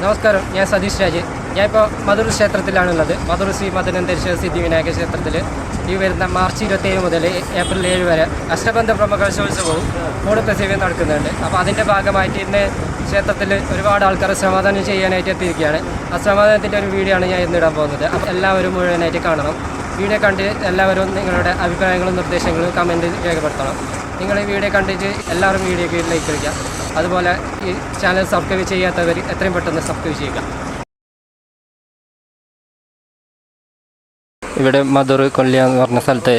നമസ്കാരം, ഞാൻ സതീഷ് രാജ്. ഞാനിപ്പോൾ മധുർ ക്ഷേത്രത്തിലാണുള്ളത്. മധുർ ശ്രീ മദനന്തേശ്വര സിദ്ധി വിനായക ക്ഷേത്രത്തിൽ ഈ വരുന്ന മാർച്ച് 27 മുതൽ ഏപ്രിൽ 7 വരെ അഷ്ടബന്ധ ബ്രഹ്മകലശോത്സവവും മൂടപ്രസേവയും നടക്കുന്നുണ്ട്. അപ്പോൾ അതിൻ്റെ ഭാഗമായിട്ട് ഇന്ന് ക്ഷേത്രത്തിൽ ഒരുപാട് ആൾക്കാർ ശ്രമദാനം ചെയ്യാനായിട്ട് എത്തിയിരിക്കുകയാണ്. ആ ശ്രമദാനത്തിൻ്റെ ഒരു വീഡിയോ ആണ് ഞാൻ ഇന്നിടാൻ പോകുന്നത്. അപ്പോൾ എല്ലാവരും മുഴുവനായിട്ട് കാണണം. വീഡിയോ കണ്ട് എല്ലാവരും നിങ്ങളുടെ അഭിപ്രായങ്ങളും നിർദ്ദേശങ്ങളും കമൻറ്റ് രേഖപ്പെടുത്തണം. നിങ്ങൾ ഈ വീഡിയോ കണ്ടിട്ട് എല്ലാവരും വീഡിയോക്ക് ലൈക്ക് അടിക്കുക. അതുപോലെ ഈ ചാനൽ സബ്സ്ക്രൈബ് ചെയ്യാത്തവർ എത്രയും പെട്ടെന്ന് സബ്സ്ക്രൈബ് ചെയ്യുക. ഇവിടെ മധുർ കൊല്ലിയ എന്ന് പറഞ്ഞ സ്ഥലത്ത്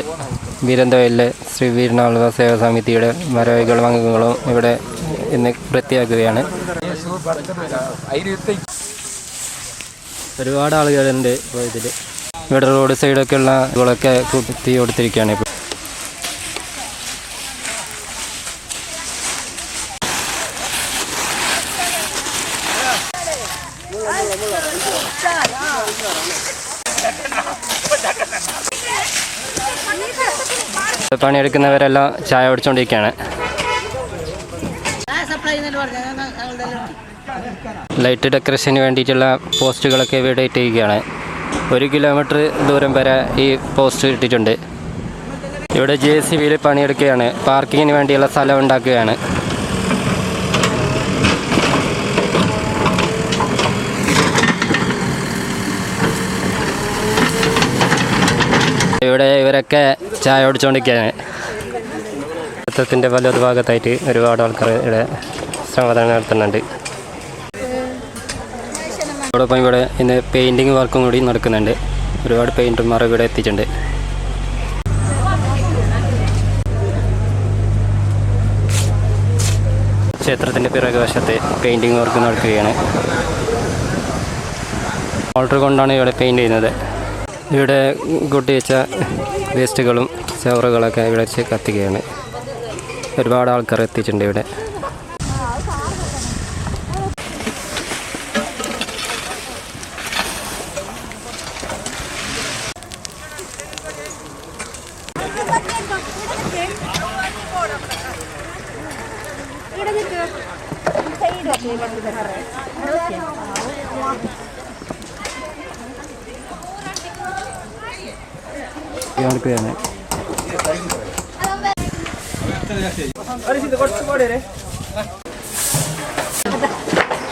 വീരന്തവയലിലെ ശ്രീ വീരനാളുക സേവാ സമിതിയുടെ ഭാരവാഹികളും അംഗങ്ങളും ഇവിടെ ഇന്ന് വൃത്തിയാക്കുകയാണ്. ഒരുപാട് ആളുകളുണ്ട് ഇപ്പോൾ ഇതിൽ. ഇവിടെ റോഡ് സൈഡൊക്കെ ഉള്ള ഇതുകളൊക്കെ കുത്തി കൊടുത്തിരിക്കുകയാണ്. ഇപ്പോൾ പണിയെടുക്കുന്നവരെല്ലാം ചായ കുടിച്ചുകൊണ്ടിരിക്കുകയാണ്. ലൈറ്റ് ഡെക്കറേഷന് വേണ്ടിയിട്ടുള്ള പോസ്റ്റുകളൊക്കെ ഇവിടെ ഇട്ടിരിക്കുകയാണ്. 1 കിലോമീറ്റർ ദൂരം വരെ ഈ പോസ്റ്റ് ഇട്ടിട്ടുണ്ട്. ഇവിടെ JCBയിൽ പണിയെടുക്കുകയാണ്. പാർക്കിങ്ങിന് വേണ്ടിയുള്ള സ്ഥലം ഉണ്ടാക്കുകയാണ്. ഇവിടെ ഇവരൊക്കെ ചായ കുടിച്ചുകൊണ്ടിരിക്കുകയാണ്. ക്ഷേത്രത്തിൻ്റെ വലതു ഭാഗത്തായിട്ട് ഒരുപാട് ആൾക്കാർ ഇവിടെ ശ്രമദാനം നടത്തുന്നുണ്ട്. അതോടൊപ്പം ഇവിടെ ഇന്ന് പെയിൻറ്റിങ് വർക്കും കൂടി നടക്കുന്നുണ്ട്. ഒരുപാട് പെയിൻറ്റർമാർ ഇവിടെ എത്തിയിട്ടുണ്ട്. ക്ഷേത്രത്തിൻ്റെ പിറകുവശത്ത് പെയിൻറ്റിങ് വർക്ക് നടക്കുകയാണ്. മോട്ടർ കൊണ്ടാണ് ഇവിടെ പെയിൻറ്റ് ചെയ്യുന്നത്. ഇവിടെ കൂട്ടിവെച്ച വേസ്റ്റുകളും ചവറുകളൊക്കെ ഇവിടെ വെച്ച് കത്തിക്കുകയാണ്. ഒരുപാട് ആൾക്കാർ എത്തിയിട്ടുണ്ട് ഇവിടെ.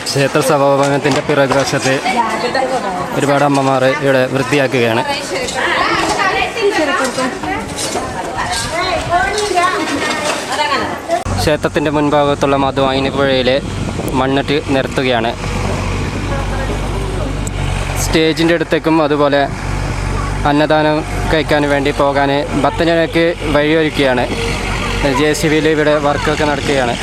ക്ഷേത്ര സഭാഭവനത്തിൻ്റെ പിറകുവശത്ത് ഒരുപാട് അമ്മമാർ ഇവിടെ വൃത്തിയാക്കുകയാണ്. ക്ഷേത്രത്തിൻ്റെ മുൻഭാഗത്തുള്ള മധുവായിനി പുഴയിൽ മണ്ണിട്ട് നിരത്തുകയാണ്. സ്റ്റേജിൻ്റെ അടുത്തേക്കും അതുപോലെ അന്നദാനം കഴിക്കാൻ വേണ്ടി പോകാൻ ഭക്തജനങ്ങൾക്ക് വഴിയൊരുക്കുകയാണ്. JCBയിൽ ഇവിടെ വർക്കൊക്കെ നടക്കുകയാണ്.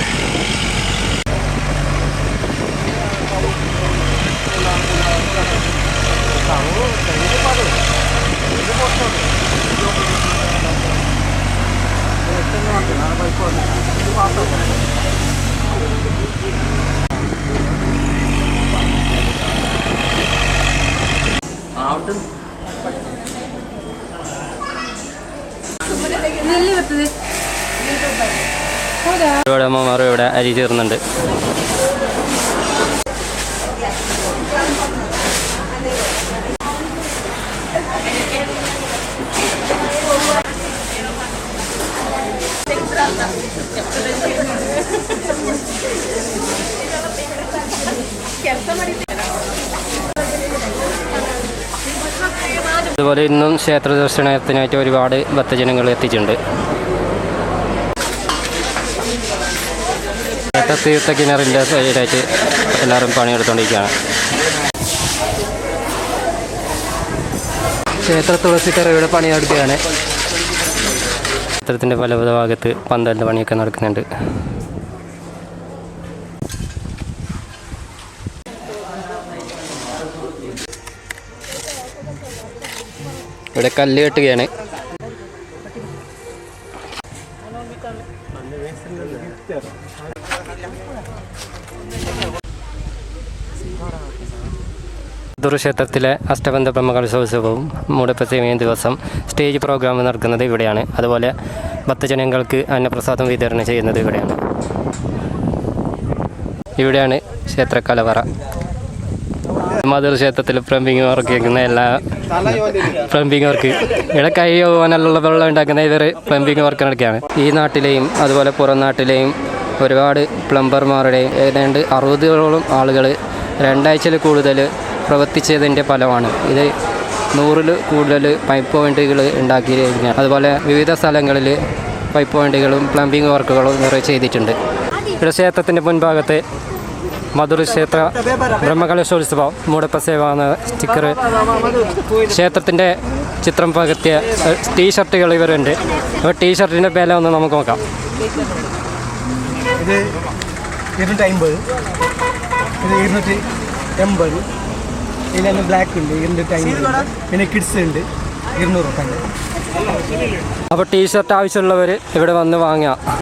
ഒരുപാട് അമ്മമാർ ഇവിടെ അരി ചേർന്നുണ്ട്. അതുപോലെ ഇന്നും ക്ഷേത്ര ദർശനത്തിനായിട്ട് ഒരുപാട് ഭക്തജനങ്ങൾ എത്തിയിട്ടുണ്ട്. തീർത്ഥ കിണറിൻ്റെ സൈഡായിട്ട് എല്ലാവരും പണിയെടുത്തുകൊണ്ടിരിക്കുകയാണ്. ക്ഷേത്ര തുളസിക്കറയുടെ പണിയെടുക്കുകയാണ്. ക്ഷേത്രത്തിൻ്റെ പല ഭാഗത്ത് പന്തലിൻ്റെ പണിയൊക്കെ നടക്കുന്നുണ്ട്. ഇവിടെ കല്ല് കെട്ടുകയാണ്. മധുർ ക്ഷേത്രത്തിലെ അഷ്ടബന്ധ ബ്രഹ്മകലശോത്സവവും മൂടപ്രസേവയും ദിവസം സ്റ്റേജ് പ്രോഗ്രാം നടക്കുന്നത് ഇവിടെയാണ്. അതുപോലെ ഭക്തജനങ്ങൾക്ക് അന്നപ്രസാദം വിതരണം ചെയ്യുന്നത് ഇവിടെയാണ്. ഇവിടെയാണ് ക്ഷേത്ര കലവറ. മധുര ക്ഷേത്രത്തിൽ പ്ലംബിംഗ് വർക്ക് ചെയ്യുന്ന എല്ലാ പ്ലംബിംഗ് വർക്ക് ഇവിടെ കൈ പോകാനുള്ള വെള്ളം ഉണ്ടാക്കുന്ന ഇവർ പ്ലംബിംഗ് വർക്ക് നടക്കുകയാണ്. ഈ നാട്ടിലെയും അതുപോലെ പുറം നാട്ടിലെയും ഒരുപാട് പ്ലംബർമാരുടെയും ഏതാണ്ട് 60ഓളം ആളുകൾ 2 ആഴ്ചയിൽ കൂടുതൽ പ്രവർത്തിച്ചതിൻ്റെ ഫലമാണ് ഇത്. 100ൽ കൂടുതൽ പൈപ്പ് പോയിന്റുകൾ ഉണ്ടാക്കിയിരിക്കുകയാണ്. അതുപോലെ വിവിധ സ്ഥലങ്ങളിൽ പൈപ്പ് പോയിന്റുകളും പ്ലംബിംഗ് വർക്കുകളും നിറയെ ചെയ്തിട്ടുണ്ട്. ഇവിടെ ക്ഷേത്രത്തിൻ്റെ മുൻഭാഗത്ത് മധുര ക്ഷേത്ര ബ്രഹ്മകലശോത്സവം മൂടപ്പസേവ എന്ന സ്റ്റിക്കർ, ക്ഷേത്രത്തിൻ്റെ ചിത്രം പകർത്തിയ ടീഷർട്ടുകൾ ഇവരുണ്ട്. അപ്പോൾ ടീഷർട്ടിൻ്റെ വില ഒന്ന് നമുക്ക് നോക്കാം. ഇത് 250, ഇത് 280, ഇതിൽ ബ്ലാക്ക് ഉണ്ട് 250, പിന്നെ കിഡ്സ് ഉണ്ട് 200 രൂപ. അപ്പോൾ ടീഷർട്ട് ആവശ്യമുള്ളവർ ഇവിടെ വന്ന് വാങ്ങുക.